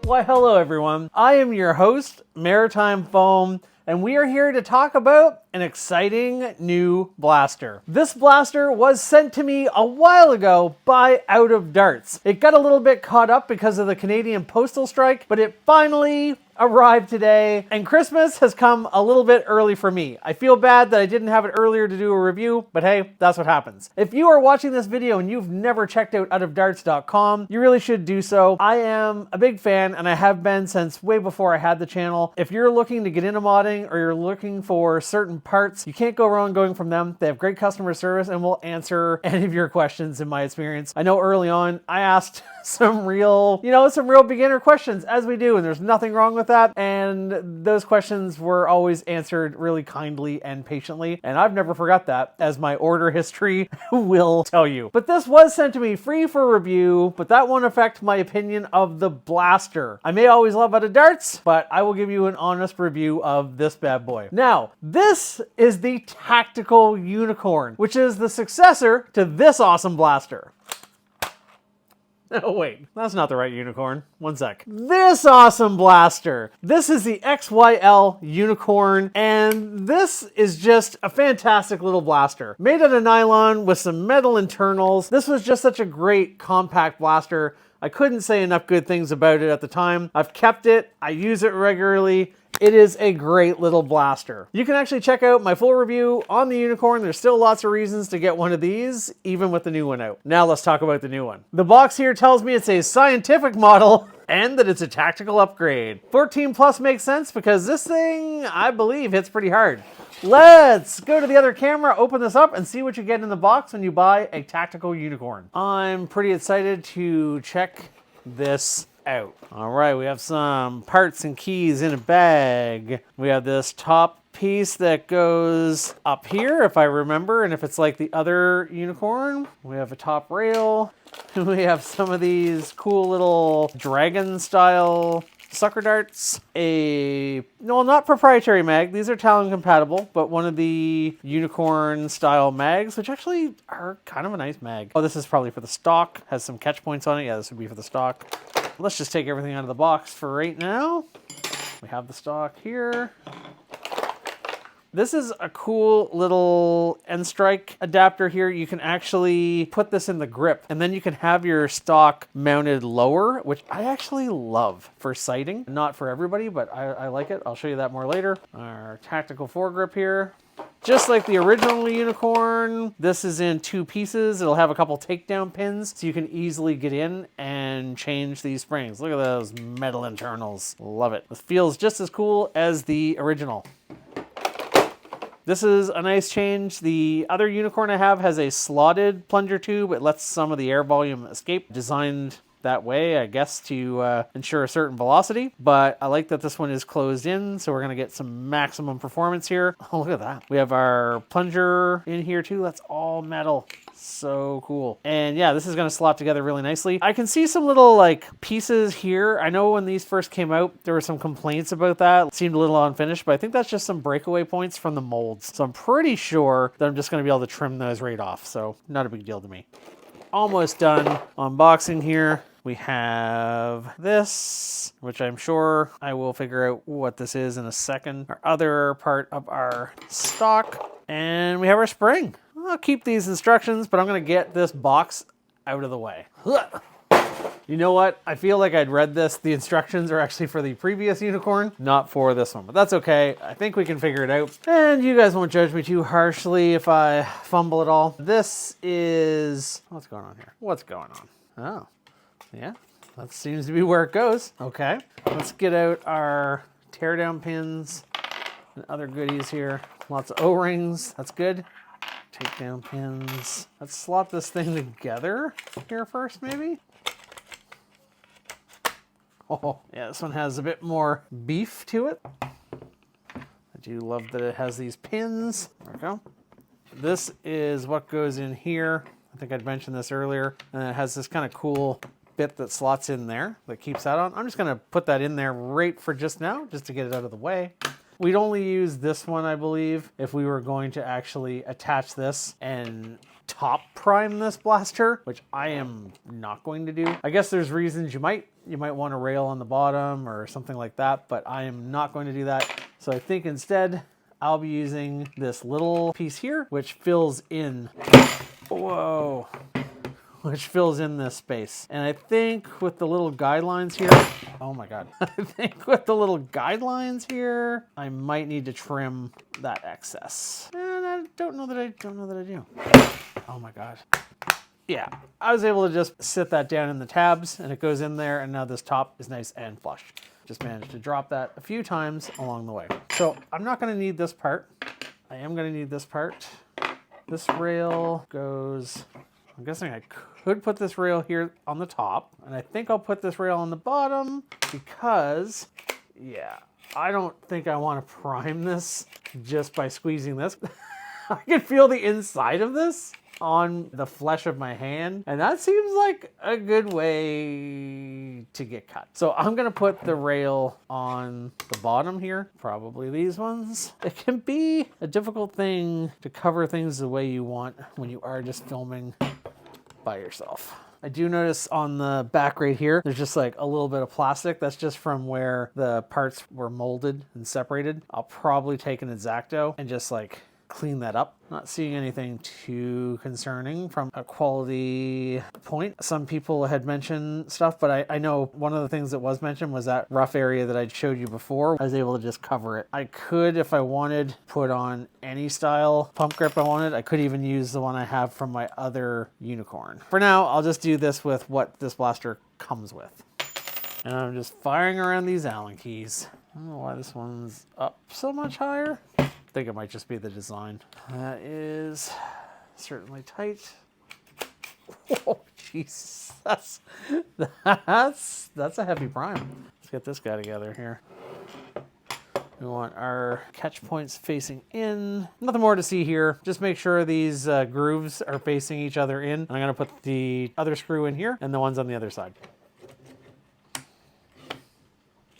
Why, hello everyone. I am your host, Maritime Foam, and we are here to talk about an exciting new blaster. This blaster was sent to me a while ago by Out of Darts. It got a little bit caught up because of the Canadian postal strike, but it finally arrived today, and Christmas has come a little bit early for me. I feel bad that I didn't have it earlier to do a review, but hey, that's what happens. If you are watching this video and you've never checked out outofdarts.com, you really should do so. I am a big fan, and I have been since way before I had the channel. If you're looking to get into modding or you're looking for certain parts, you can't go wrong going from them. They have great customer service and will answer any of your questions in my experience. I know early on I asked some real beginner questions, as we do, and there's nothing wrong with that, and those questions were always answered really kindly and patiently, and I've never forgot that, as my order history will tell you. But this was sent to me free for review, but that won't affect my opinion of the blaster. I may always love Out of Darts, but I will give you an honest review of this bad boy. Now, this is the Tactical Unicorn, which is the successor to this awesome blaster. Oh wait, that's not the right unicorn. One sec. This awesome blaster. This is the XYL Unicorn, and this is just a fantastic little blaster. Made out of nylon with some metal internals. This was just such a great compact blaster. I couldn't say enough good things about it at the time. I've kept it. I use it regularly. It is a great little blaster. You can actually check out my full review on the Unicorn. There's still lots of reasons to get one of these, even with the new one out. Now let's talk about the new one. The box here tells me it's a scientific model and that it's a tactical upgrade. 14 plus makes sense because this thing, I believe, hits pretty hard. Let's go to the other camera, open this up, and see what you get in the box when you buy a Tactical Unicorn. I'm pretty excited to check this out. All right, we have some parts and keys in a bag. We have this top piece that goes up here, if I remember, and if it's like the other Unicorn. We have a top rail. We have some of these cool little dragon style sucker darts. Not proprietary mag, these are Talon compatible, but one of the Unicorn style mags, which actually are kind of a nice mag. Oh, this is probably for the stock, has some catch points on it. Yeah, this would be for the stock. Let's just take everything out of the box for right now. We have the stock here. This is a cool little end strike adapter here. You can actually put this in the grip, and then you can have your stock mounted lower, which I actually love for sighting. Not for everybody, but I like it. I'll show you that more later. Our tactical foregrip here. Just like the original Unicorn, this is in two pieces. It'll have a couple takedown pins, so you can easily get in and change these springs. Look at those metal internals. Love it. This feels just as cool as the original. This is a nice change. The other Unicorn I have has a slotted plunger tube. It lets some of the air volume escape. Designed that way, I guess, to ensure a certain velocity. But I like that this one is closed in, so we're going to get some maximum performance here. Oh, look at that. We have our plunger in here too. That's all metal. So cool. And yeah, this is going to slot together really nicely. I can see some little like pieces here. I know when these first came out, there were some complaints about that. It seemed a little unfinished, but I think that's just some breakaway points from the molds. So I'm pretty sure that I'm just going to be able to trim those right off. So not a big deal to me. Almost done unboxing here. We have this, which I'm sure I will figure out what this is in a second. Our other part of our stock. And we have our spring. I'll keep these instructions, but I'm going to get this box out of the way. You know what? I feel like I'd read this. The instructions are actually for the previous Unicorn, not for this one, but that's okay. I think we can figure it out. And you guys won't judge me too harshly if I fumble at all. This is... What's going on here? What's going on? Oh, yeah, that seems to be where it goes. Okay, let's get out our teardown pins and other goodies here. Lots of O-rings. That's good. Takedown pins. Let's slot this thing together here first, maybe. Oh, yeah, this one has a bit more beef to it. I do love that it has these pins. There we go. This is what goes in here. I think I'd mentioned this earlier. And it has this kind of cool bit that slots in there that keeps that on. I'm just going to put that in there right for just now, just to get it out of the way. We'd only use this one, I believe, if we were going to actually attach this and top prime this blaster, which I am not going to do. I guess there's reasons you might want a rail on the bottom or something like that, but I am not going to do that. So I think instead I'll be using this little piece here, which fills in, whoa, which fills in this space. And I think with the little guidelines here, oh my God. I think with the little guidelines here, I might need to trim that excess. And I don't know that I do. Oh my God. Yeah, I was able to just sit that down in the tabs and it goes in there, and now this top is nice and flush. Just managed to drop that a few times along the way. So I'm not gonna need this part. I am gonna need this part. This rail goes, I'm guessing I could put this rail here on the top, and I think I'll put this rail on the bottom because, yeah, I don't think I want to prime this just by squeezing this. I can feel the inside of this on the flesh of my hand, and that seems like a good way to get cut. So I'm gonna put the rail on the bottom here, probably these ones. It can be a difficult thing to cover things the way you want when you are just filming by yourself. I do notice on the back right here, there's just like a little bit of plastic. That's just from where the parts were molded and separated. I'll probably take an X-Acto and just like clean that up. Not seeing anything too concerning from a quality point. Some people had mentioned stuff, but I know one of the things that was mentioned was that rough area that I showed you before. I was able to just cover it. I could, if I wanted, put on any style pump grip I wanted. I could even use the one I have from my other Unicorn. For now, I'll just do this with what this blaster comes with. And I'm just firing around these Allen keys. I don't know why this one's up so much higher. I think it might just be the design. That is certainly tight. Oh, Jesus. That's a heavy prime. Let's get this guy together here. We want our catch points facing in. Nothing more to see here. Just make sure these grooves are facing each other in. And I'm gonna put the other screw in here and the ones on the other side.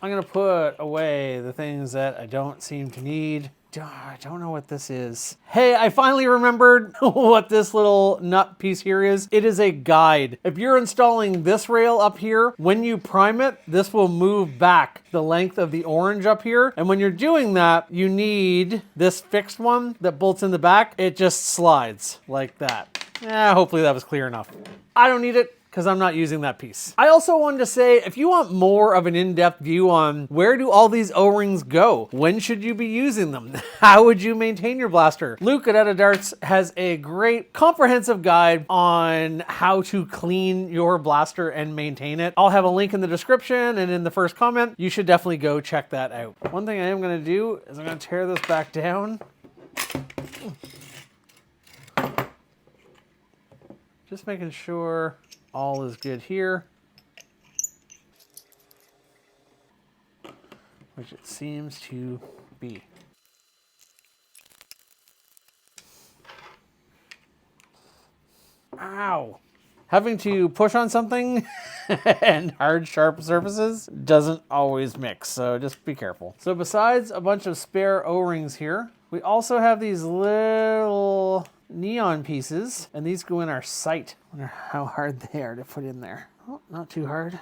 I'm gonna put away the things that I don't seem to need. I don't know what this is. Hey, I finally remembered what this little nut piece here is. It is a guide. If you're installing this rail up here, when you prime it, this will move back the length of the orange up here. And when you're doing that, you need this fixed one that bolts in the back. It just slides like that. Hopefully that was clear enough. I don't need it, because I'm not using that piece. I also wanted to say, if you want more of an in-depth view on where do all these O-rings go, when should you be using them, how would you maintain your blaster, Luke at Etta Darts has a great comprehensive guide on how to clean your blaster and maintain it. I'll have a link in the description and in the first comment. You should definitely go check that out. One thing I am gonna do is I'm gonna tear this back down. Just making sure all is good here, which it seems to be. Ow! Having to push on something and hard, sharp surfaces doesn't always mix, so just be careful. So besides a bunch of spare O-rings here, we also have these little neon pieces, and these go in our sight. I wonder how hard they are to put in there. Oh, not too hard.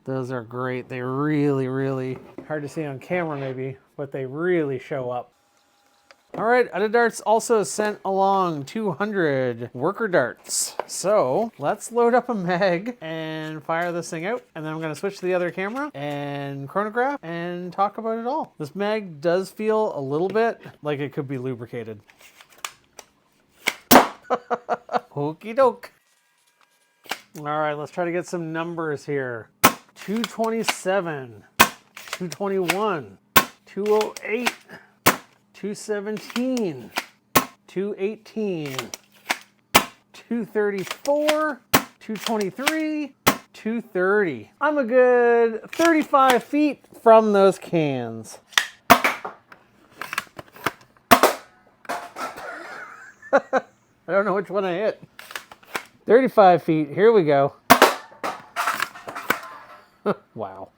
Those are great. They really, really, hard to see on camera maybe, but they really show up. All right, Etta Darts also sent along 200 worker darts. So let's load up a mag and fire this thing out. And then I'm gonna switch to the other camera and chronograph and talk about it all. This mag does feel a little bit like it could be lubricated. Okie doke. All right, let's try to get some numbers here. 227, 221, 208, 217, 218, 234, 223, 230. I'm a good 35 feet from those cans. I don't know which one I hit. 35 feet, here we go. Wow.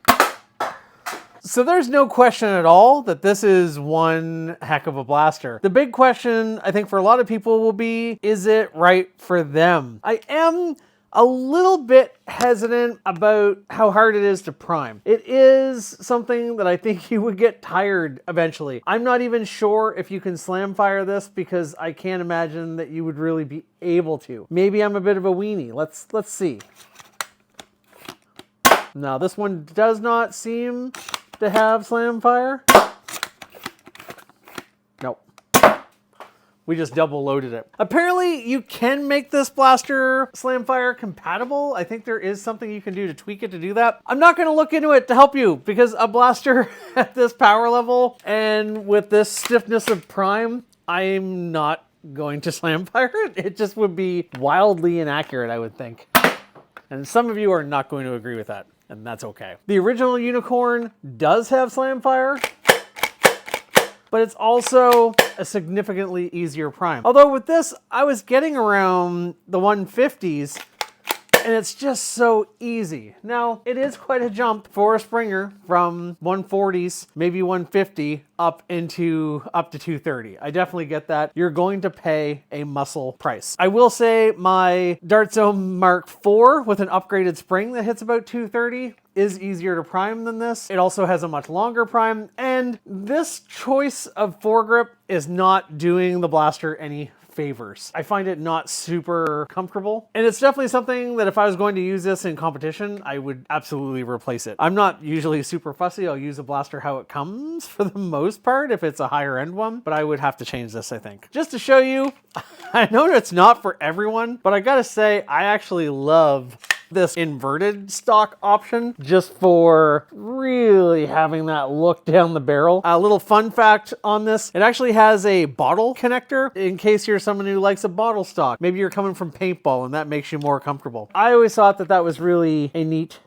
So there's no question at all that this is one heck of a blaster. The big question, I think for a lot of people will be, is it right for them? I am a little bit hesitant about how hard it is to prime. It is something that I think you would get tired eventually. I'm not even sure if you can slam fire this because I can't imagine that you would really be able to. Maybe I'm a bit of a weenie. Let's see. Now this one does not seem to have slam fire. Nope. We just double loaded it. Apparently you can make this blaster slam fire compatible. I think there is something you can do to tweak it to do that. I'm not gonna look into it to help you because a blaster at this power level and with this stiffness of prime, I'm not going to slam fire it. It just would be wildly inaccurate, I would think. And some of you are not going to agree with that, and that's okay. The original Unicorn does have slam fire, but it's also a significantly easier prime. Although with this, I was getting around the 150s, and it's just so easy. Now, it is quite a jump for a Springer from 140s, maybe 150, up to 230. I definitely get that. You're going to pay a muscle price. I will say my Dart Zone Mark IV with an upgraded spring that hits about 230 is easier to prime than this. It also has a much longer prime, and this choice of foregrip is not doing the blaster any favors. I find it not super comfortable, and it's definitely something that if I was going to use this in competition, I would absolutely replace it. I'm not usually super fussy. I'll use a blaster how it comes for the most part if it's a higher end one, but I would have to change this, I think. Just to show you, I know it's not for everyone, but I gotta say, I actually love this inverted stock option just for really having that look down the barrel. A little fun fact on this, it actually has a bottle connector in case you're someone who likes a bottle stock. Maybe you're coming from paintball and that makes you more comfortable. I always thought that that was really a neat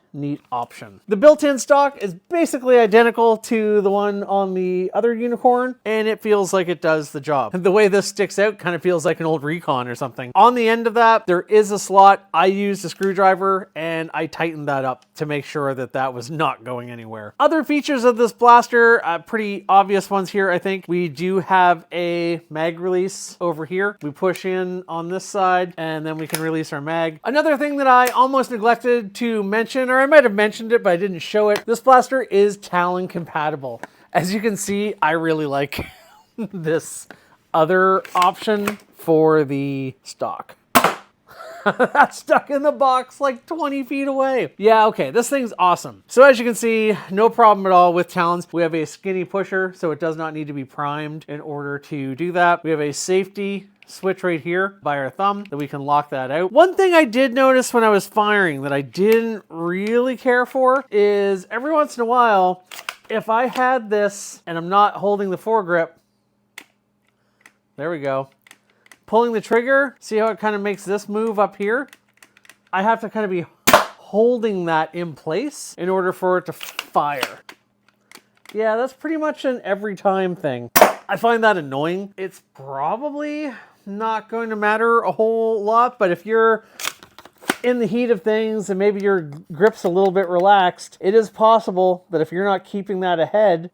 option. The built-in stock is basically identical to the one on the other Unicorn, and it feels like it does the job. The way this sticks out kind of feels like an old Recon or something. On the end of that, there is a slot. I used a screwdriver and I tightened that up to make sure that that was not going anywhere. Other features of this blaster, pretty obvious ones here, I think. We do have a mag release over here. We push in on this side and then we can release our mag. Another thing that I almost neglected to mention, or I might have mentioned it, but I didn't show it. This blaster is talon compatible. As you can see, I really like this other option for the stock. That's stuck in the box like 20 feet away. Yeah, okay, this thing's awesome. So as you can see, no problem at all with talons. We have a skinny pusher, so it does not need to be primed in order to do that. We have a safety switch right here by our thumb that we can lock that out. One thing I did notice when I was firing that I didn't really care for is every once in a while, if I had this and I'm not holding the foregrip, there we go, pulling the trigger, see how it kind of makes this move up here? I have to kind of be holding that in place in order for it to fire. Yeah, that's pretty much an every time thing. I find that annoying. It's probably not going to matter a whole lot, but if you're in the heat of things and maybe your grip's a little bit relaxed, it is possible that if you're not keeping that ahead,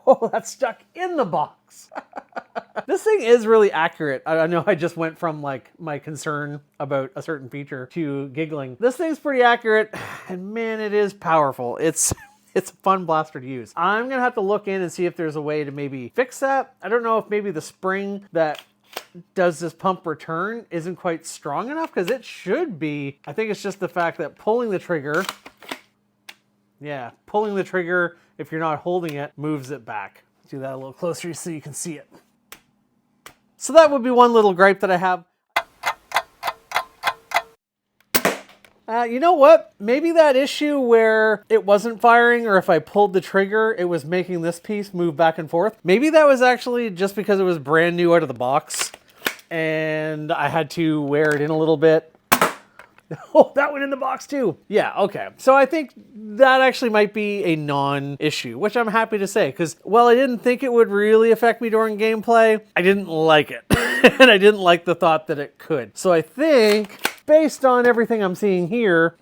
oh, that's stuck in the box. This thing is really accurate. I know I just went from like my concern about a certain feature to giggling. This thing's pretty accurate, and man, it is powerful. It's a fun blaster to use. I'm gonna have to look in and see if there's a way to maybe fix that. I don't know if maybe the spring that does this pump return isn't quite strong enough, because it should be. I think it's just the fact that pulling the trigger, yeah, pulling the trigger, if you're not holding it, moves it back. Do that a little closer so you can see it. So that would be one little gripe that I have. You know what? Maybe that issue where it wasn't firing, or if I pulled the trigger, it was making this piece move back and forth. Maybe that was actually just because it was brand new out of the box and I had to wear it in a little bit. Oh, that went in the box too. Yeah, okay. So I think that actually might be a non-issue, which I'm happy to say, because while I didn't think it would really affect me during gameplay, I didn't like it. And I didn't like the thought that it could. So I think, based on everything I'm seeing here,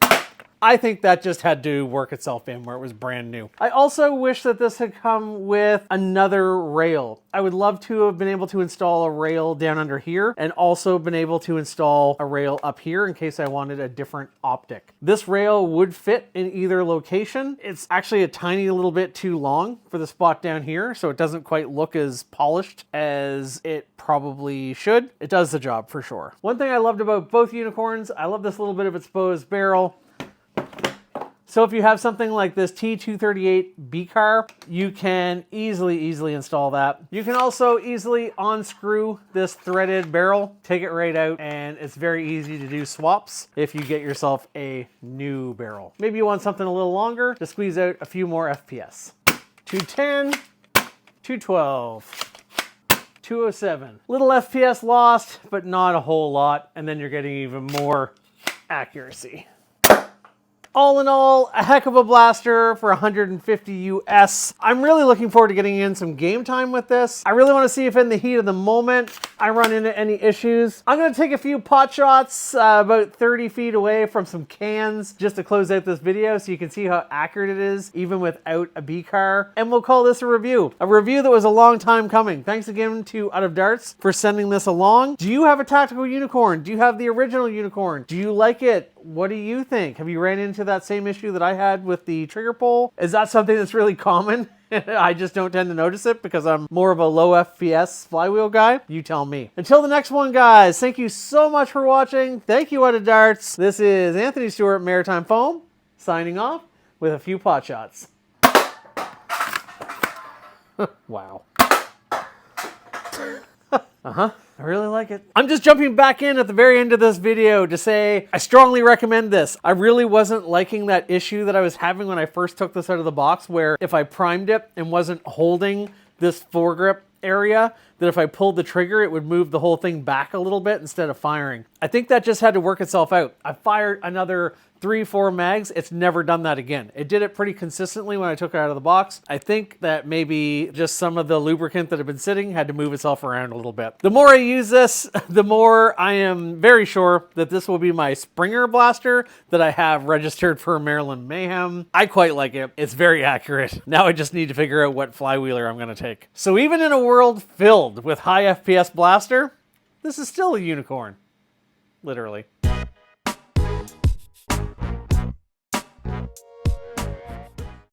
I think that just had to work itself in where it was brand new. I also wish that this had come with another rail. I would love to have been able to install a rail down under here and also been able to install a rail up here in case I wanted a different optic. This rail would fit in either location. It's actually a tiny little bit too long for the spot down here, so it doesn't quite look as polished as it probably should. It does the job for sure. One thing I loved about both unicorns, I love this little bit of exposed barrel. So if you have something like this T238 BCAR, you can easily install that. You can also easily unscrew this threaded barrel, take it right out, and it's very easy to do swaps if you get yourself a new barrel. Maybe you want something a little longer to squeeze out a few more FPS. 210, 212. 207. Little FPS lost, but not a whole lot, and then you're getting even more accuracy. All in all, a heck of a blaster for 150 US. I'm really looking forward to getting in some game time with this. I really want to see if in the heat of the moment I run into any issues. I'm going to take a few pot shots about 30 feet away from some cans just to close out this video so you can see how accurate it is even without a BCAR. And we'll call this a review. A review that was a long time coming. Thanks again to Out of Darts for sending this along. Do you have a tactical unicorn? Do you have the original unicorn? Do you like it? What do you think? Have you ran into that same issue that I had with the trigger pull? Is that something that's really common? I just don't tend to notice it because I'm more of a low FPS flywheel guy. You tell me. Until the next one, guys, thank you so much for watching. Thank you, Out of Darts. This is Anthony Stewart, Maritime Foam, signing off with a few pot shots. Wow. I really like it. I'm just jumping back in at the very end of this video to say I strongly recommend this. I really wasn't liking that issue that I was having when I first took this out of the box, where if I primed it and wasn't holding this foregrip area, that if I pulled the trigger, it would move the whole thing back a little bit instead of firing. I think that just had to work itself out. I fired another 3-4 mags. It's never done that again. It did it pretty consistently when I took it out of the box. I think that maybe just some of the lubricant that had been sitting had to move itself around a little bit. The more I use this, the more I am very sure that this will be my Springer blaster that I have registered for Maryland Mayhem. I quite like it. It's very accurate. Now I just need to figure out what flywheeler I'm going to take. So even in a world filled with high FPS blaster, this is still a unicorn. Literally.